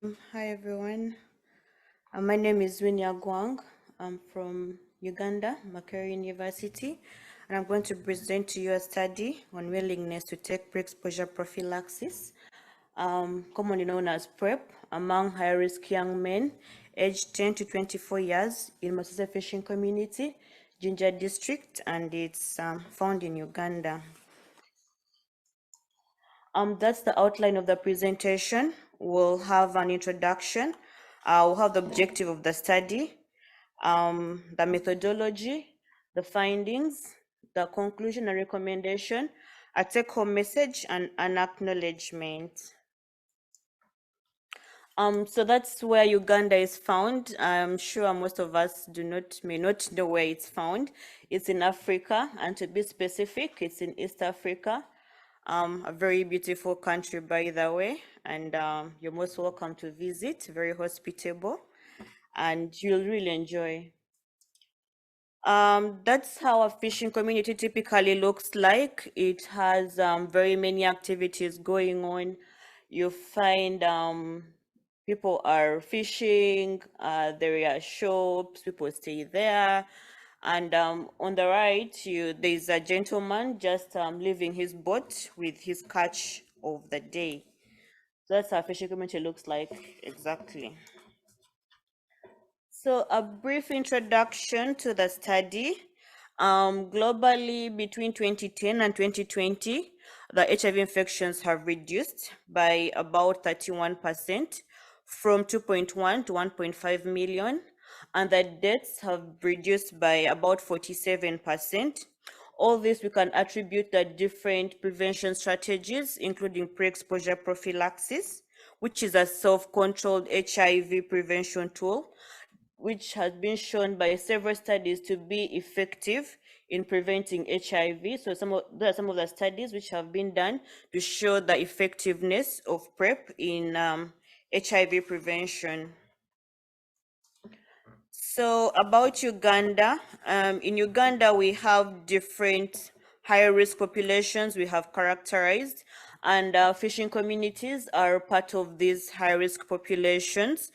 Hi everyone. My name is Winnie Agwang. I'm from Uganda, Makerere University, and I'm going to present to you a study on willingness to take pre-exposure prophylaxis, commonly known as PrEP, among high-risk young men aged 10 to 24 years in Masese fishing community, Jinja district, and it's found in Uganda. That's the outline of the presentation. We'll have an introduction. We'll have the objective of the study, the methodology, the findings, the conclusion and recommendation, a take-home message, and an acknowledgement. So that's where Uganda is found. I'm sure most of us may not know where it's found. It's in Africa, and to be specific, it's in East Africa. A very beautiful country, by the way, and you're most welcome to visit. Very hospitable, and you'll really enjoy. That's how a fishing community typically looks like. It has very many activities going on. You find people are fishing, there are shops, people stay there. And on the right, there's a gentleman just leaving his boat with his catch of the day. So that's how a fishing community looks like exactly. So, a brief introduction to the study. Globally, between 2010 and 2020, the HIV infections have reduced by about 31% from 2.1 to 1.5 million, and the deaths have reduced by about 47%. All this we can attribute the different prevention strategies, including pre-exposure prophylaxis, which is a self-controlled HIV prevention tool which has been shown by several studies to be effective in preventing HIV. So there are some of the studies which have been done to show the effectiveness of PrEP in HIV prevention. So about Uganda, in Uganda we have different high-risk populations we have characterized, and fishing communities are part of these high-risk populations.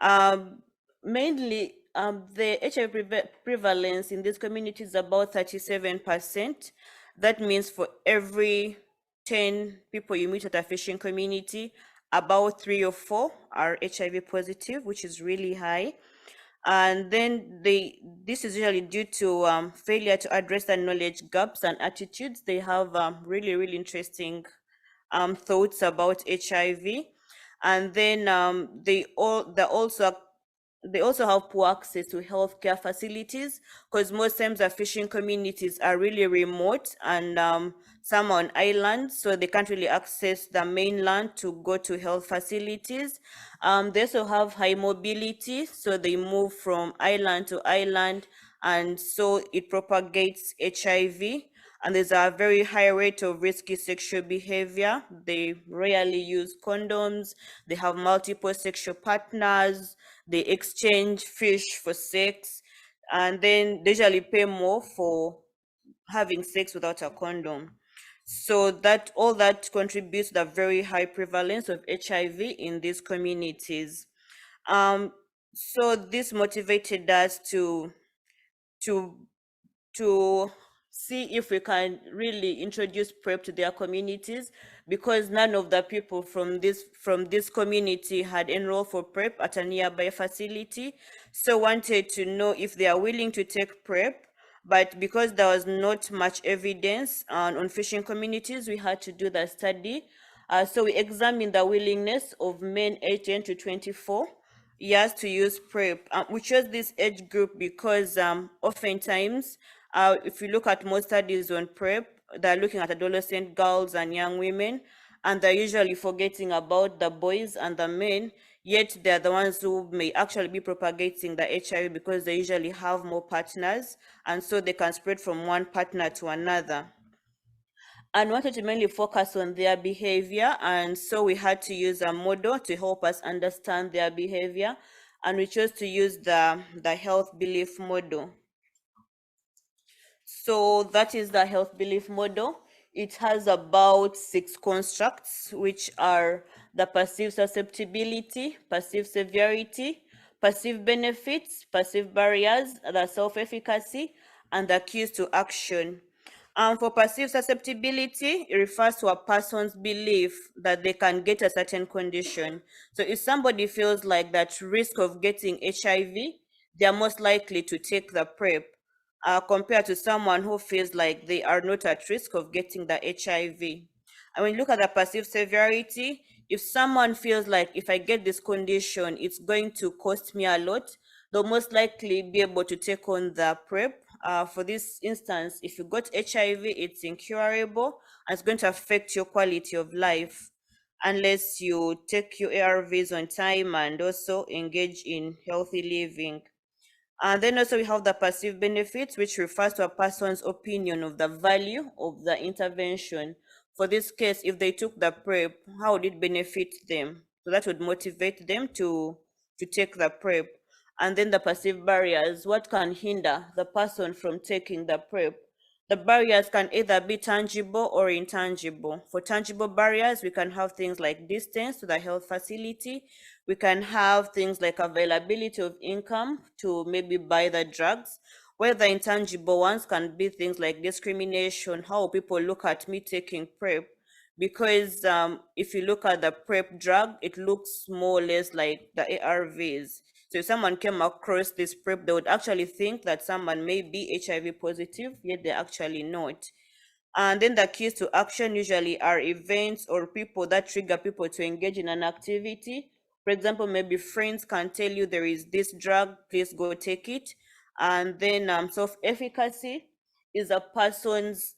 Um, Mainly, the HIV prevalence in these communities is about 37%. That means for every 10 people you meet at a fishing community, about 3 or 4 are HIV positive, which is really high. And then this is usually due to failure to address the knowledge gaps and attitudes. They have really interesting thoughts about HIV, and then they also have poor access to healthcare facilities because most times the fishing communities are really remote, and some on islands, so they can't really access the mainland to go to health facilities. They also have high mobility, so they move from island to island, and so it propagates HIV. And there's a very high rate of risky sexual behavior. They rarely use condoms. They have multiple sexual partners. They exchange fish for sex, and then they usually pay more for having sex without a condom. So that all that contributes to the very high prevalence of HIV in these communities. Um, so this motivated us to to see if we can really introduce PrEP to their communities, because none of the people from this community had enrolled for PrEP at a nearby facility. So wanted to know if they are willing to take PrEP. But because there was not much evidence on fishing communities, we had to do the study. So we examined the willingness of men 18 to 24 years to use PrEP. We chose this age group because oftentimes, if you look at most studies on PrEP, they're looking at adolescent girls and young women, and they're usually forgetting about the boys and the men, yet they're the ones who may actually be propagating the HIV because they usually have more partners, and so they can spread from one partner to another. And wanted to mainly focus on their behavior, and so we had to use a model to help us understand their behavior, and we chose to use the health belief model. So that is the health belief model. It has about 6 constructs, which are the perceived susceptibility, perceived severity, perceived benefits, perceived barriers, the self-efficacy, and the cues to action. For perceived susceptibility, it refers to a person's belief that they can get a certain condition. So if somebody feels like that risk of getting HIV, they are most likely to take the PrEP, compared to someone who feels like they are not at risk of getting the HIV. And when you look at the perceived severity, if someone feels like if I get this condition, it's going to cost me a lot, they'll most likely be able to take on the PrEP. For this instance, if you got HIV, it's incurable and it's going to affect your quality of life unless you take your ARVs on time and also engage in healthy living. And then also we have the perceived benefits, which refers to a person's opinion of the value of the intervention. For this case, if they took the PrEP, how would it benefit them? So that would motivate them to take the PrEP. And then the perceived barriers, what can hinder the person from taking the PrEP? The barriers can either be tangible or intangible. For tangible barriers, we can have things like distance to the health facility. We can have things like availability of income to maybe buy the drugs. Where the intangible ones can be things like discrimination, how people look at me taking PrEP. Because if you look at the PrEP drug, it looks more or less like the ARVs. So if someone came across this PrEP, they would actually think that someone may be HIV positive, yet they're actually not. And then the keys to action usually are events or people that trigger people to engage in an activity. For example, maybe friends can tell you there is this drug, please go take it. And then self-efficacy is a person's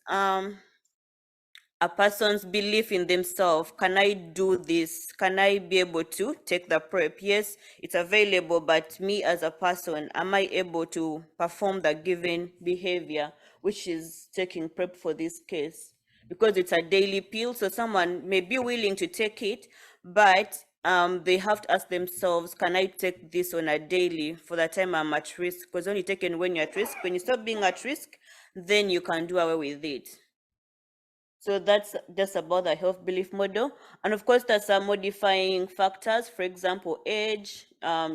belief in themselves. Can I do this? Can I be able to take the PrEP? Yes, it's available, but me as a person, am I able to perform the given behavior, which is taking PrEP for this case? Because it's a daily pill, so someone may be willing to take it, but they have to ask themselves, can I take this on a daily for the time I'm at risk? Because only taken when you're at risk. When you stop being at risk, then you can do away with it. So that's just about the health belief model. And of course, there's some modifying factors, for example, age,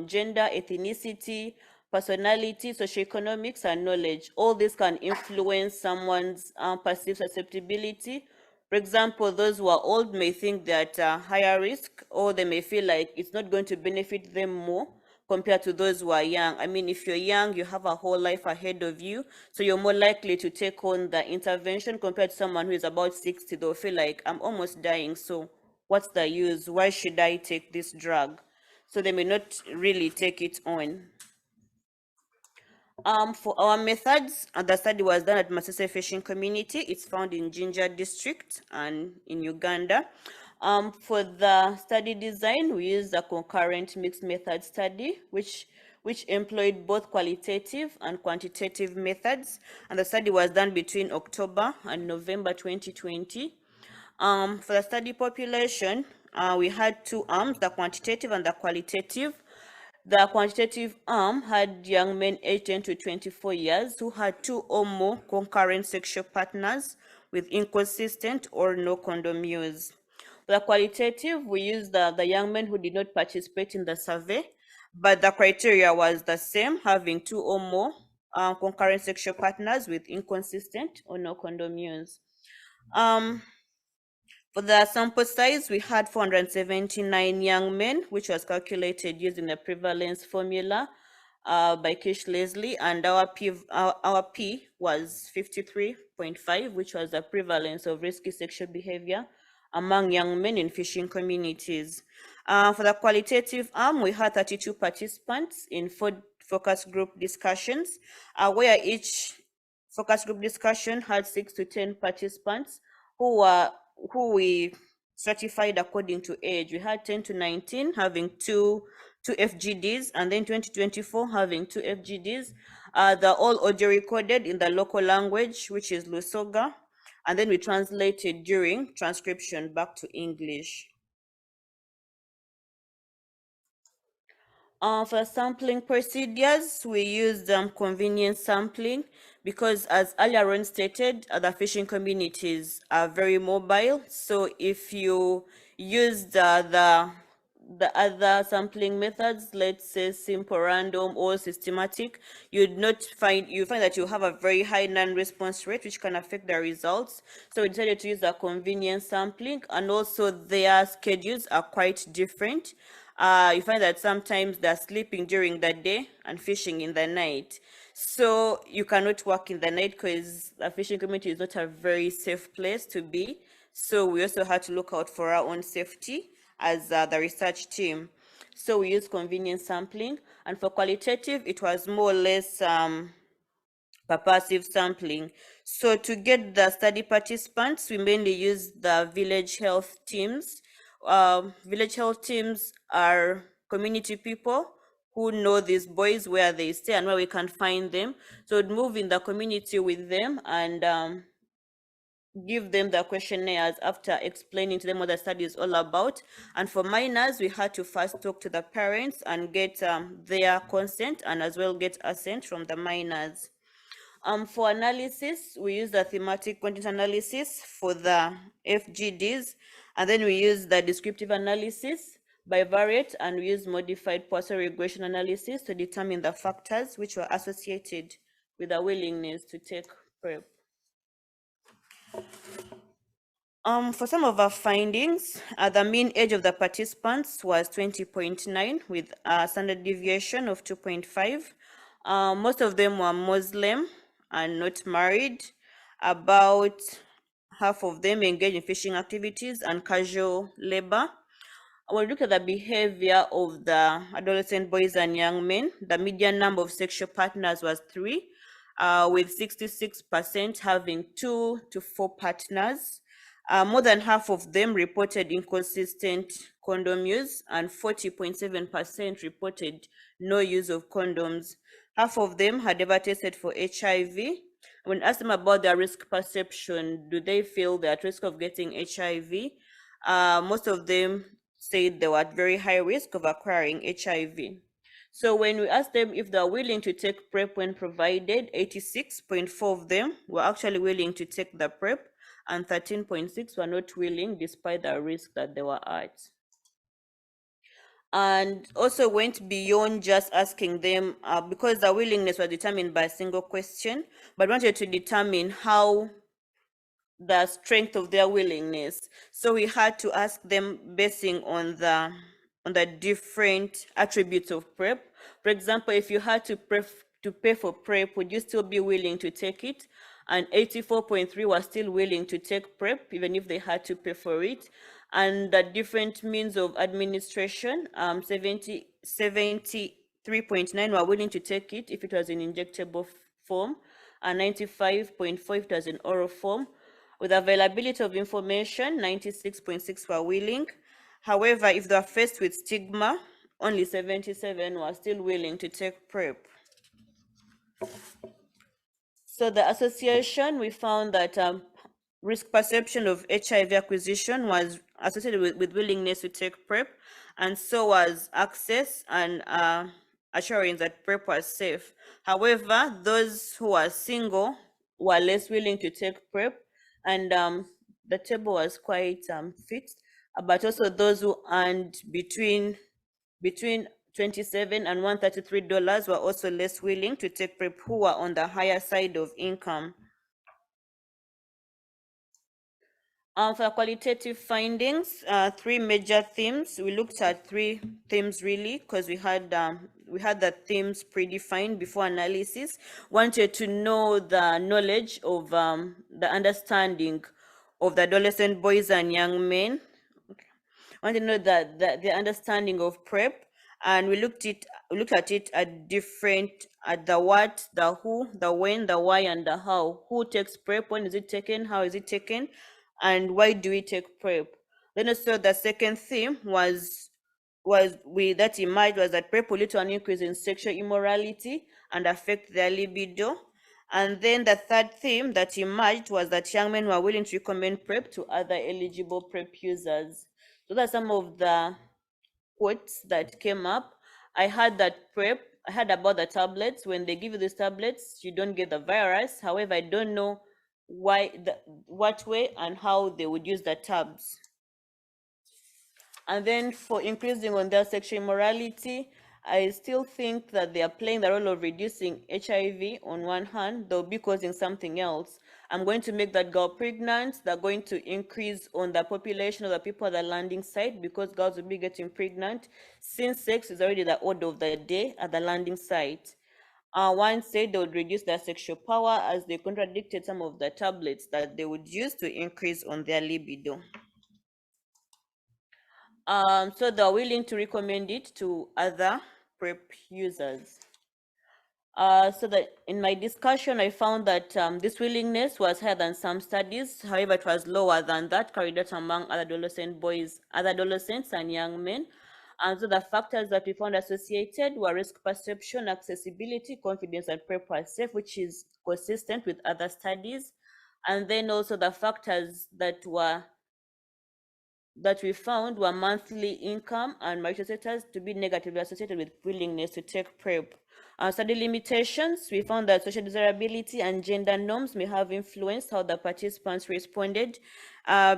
gender, ethnicity, personality, socioeconomics, and knowledge. All this can influence someone's perceived susceptibility. For example, those who are old may think that higher risk, or they may feel like it's not going to benefit them more compared to those who are young. I mean, if you're young, you have a whole life ahead of you, so you're more likely to take on the intervention compared to someone who is about 60. They'll feel like, I'm almost dying, so what's the use? Why should I take this drug? So they may not really take it on. For our methods, the study was done at Masese fishing community. It's found in Jinja district and in Uganda. For the study design, we used a concurrent mixed method study, which employed both qualitative and quantitative methods. And the study was done between October and November 2020. For the study population, we had two arms, the quantitative and the qualitative. The quantitative arm had young men aged 10 to 24 years who had two or more concurrent sexual partners with inconsistent or no condom use. For the qualitative, we used the young men who did not participate in the survey, but the criteria was the same, having two or more concurrent sexual partners with inconsistent or no condom use. For the sample size, we had 479 young men, which was calculated using the prevalence formula by Kish Leslie, and our P was 53.5, which was the prevalence of risky sexual behavior among young men in fishing communities. For the qualitative arm, we had 32 participants in 4 focus group discussions, where each focus group discussion had 6 to 10 participants who we stratified according to age. We had 10 to 19 having two FGDs, and then 2024 having 2 FGDs. They're all audio recorded in the local language, which is Lusoga, and then we translated during transcription back to English. For sampling procedures, we used convenience sampling because, as earlier on stated, the fishing communities are very mobile. So if you used the other sampling methods, let's say simple, random, or systematic, you find that you have a very high non-response rate, which can affect the results. So we decided to use the convenience sampling, and also their schedules are quite different. You find that sometimes they're sleeping during the day and fishing in the night. So you cannot work in the night because the fishing community is not a very safe place to be. So we also had to look out for our own safety as the research team. So we used convenience sampling, and for qualitative, it was more or less passive sampling. So to get the study participants, we mainly use the village health teams. Village health teams are community people who know these boys, where they stay and where we can find them. So we'd move in the community with them and give them the questionnaires after explaining to them what the study is all about. And for minors, we had to first talk to the parents and get their consent, and as well get assent from the minors. For analysis, we use the thematic content analysis for the FGDs, and then we use the descriptive analysis bivariate, and we use modified Poisson regression analysis to determine the factors which were associated with the willingness to take PrEP. For some of our findings, the mean age of the participants was 20.9 with a standard deviation of 2.5. Most of them were Muslim and not married. About half of them engaged in fishing activities and casual labor. When we look at the behavior of the adolescent boys and young men, the median number of sexual partners was 3, with 66% having 2 to 4 partners. More than half of them reported inconsistent condom use, and 40.7% reported no use of condoms. Half of them had ever tested for HIV. When asked them about their risk perception, do they feel they're at risk of getting HIV? Most of them said they were at very high risk of acquiring HIV. So when we asked them if they're willing to take PrEP when provided, 86.4 of them were actually willing to take the PrEP, and 13.6 were not willing despite the risk that they were at. And also went beyond just asking them, because the willingness was determined by a single question, but wanted to determine how the strength of their willingness. So we had to ask them basing on the different attributes of PrEP. For example, if you had to pay for PrEP, would you still be willing to take it? And 84.3 were still willing to take PrEP even if they had to pay for it. And the different means of administration, 73.9 were willing to take it if it was in injectable form, and 95.4 if it was in oral form. With availability of information, 96.6 were willing. However, if they are faced with stigma, only 77 were still willing to take PrEP. So the association, we found that risk perception of HIV acquisition was associated with willingness to take PrEP, and so was access and assurance that PrEP was safe. However, those who are single were less willing to take PrEP, and the table was quite fixed. But also those who earned between 27 and $133 were also less willing to take PrEP, who were on the higher side of income. For qualitative findings, 3 major themes. We looked at 3 themes really because we had the themes predefined before analysis. Wanted to know the knowledge of the understanding of the adolescent boys and young men. Want to know the understanding of PrEP, and we looked at it at the what, the who, the when, the why, and the how. Who takes PrEP? When is it taken? How is it taken? And why do we take PrEP? Then also the second theme that emerged was that PrEP will lead to an increase in sexual immorality and affect their libido. And then the third theme that emerged was that young men were willing to recommend PrEP to other eligible PrEP users. So that's some of the quotes that came up. I heard about the tablets. When they give you these tablets, you don't get the virus. However, I don't know what way and how they would use the tabs. And then for increasing on their sexual immorality, I still think that they are playing the role of reducing HIV on one hand, they'll be causing something else. I'm going to make that girl pregnant. They're going to increase on the population of the people at the landing site because girls will be getting pregnant since sex is already the order of the day at the landing site. One said they would reduce their sexual power as they contradicted some of the tablets that they would use to increase on their libido. So they're willing to recommend it to other PrEP users. So that in my discussion, I found that this willingness was higher than some studies. However, it was lower than that carried out among other adolescents and young men. And so the factors that we found associated were risk perception, accessibility, confidence, and PrEP was safe, which is consistent with other studies. And then also the factors that we found were monthly income and marital status to be negatively associated with willingness to take PrEP. Study limitations, we found that social desirability and gender norms may have influenced how the participants responded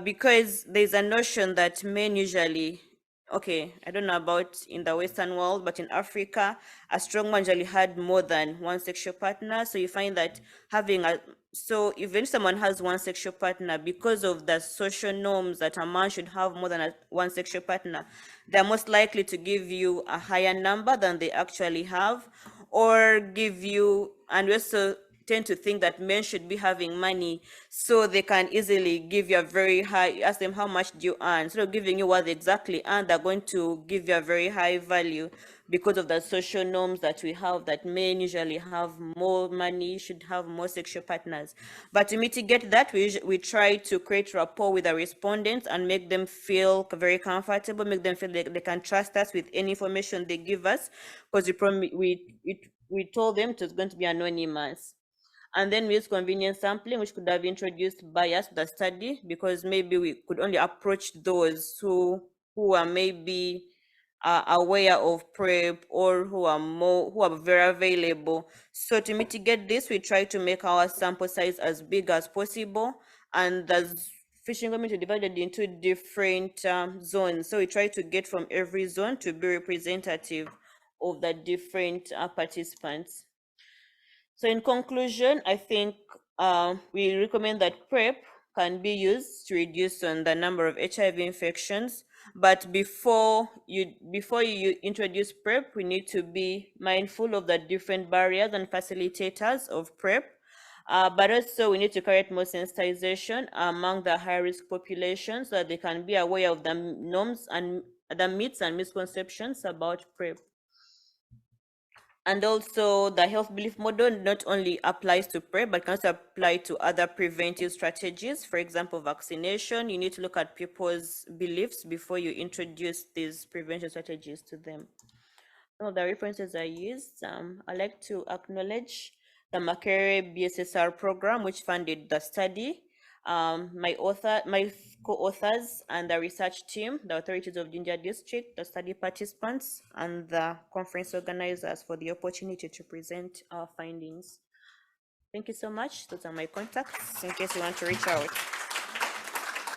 because there's a notion that men usually, okay, I don't know about in the Western world, but in Africa, a strong man usually had more than one sexual partner. So you find that so even if someone has one sexual partner, because of the social norms that a man should have more than one sexual partner, they're most likely to give you a higher number than they actually have, or give you, and we also tend to think that men should be having money so they can easily give you a very high, you ask them how much do you earn, instead of giving you what they exactly earn, they're going to give you a very high value because of the social norms that we have, that men usually have more money, should have more sexual partners. But to mitigate that, we try to create rapport with the respondents and make them feel very comfortable, make them feel like they can trust us with any information they give us, because we told them it was going to be anonymous. And then we use convenience sampling, which could have introduced bias to the study because maybe we could only approach those who are maybe aware of PrEP or who are very available. So to mitigate this, we try to make our sample size as big as possible, and the fishing community divided into different zones. So we try to get from every zone to be representative of the different participants. So in conclusion, I think we recommend that PrEP can be used to reduce on the number of HIV infections. But before you introduce PrEP, we need to be mindful of the different barriers and facilitators of PrEP. But also we need to create more sensitization among the high-risk population so that they can be aware of the norms and the myths and misconceptions about PrEP. And also the health belief model not only applies to PrEP, but can also apply to other preventive strategies. For example, vaccination, you need to look at people's beliefs before you introduce these prevention strategies to them. Some of the references I used, I like to acknowledge the Makerere BSSR program, which funded the study. My co-authors and the research team, the authorities of Jinja district, the study participants, and the conference organizers for the opportunity to present our findings. Thank you so much. Those are my contacts in case you want to reach out.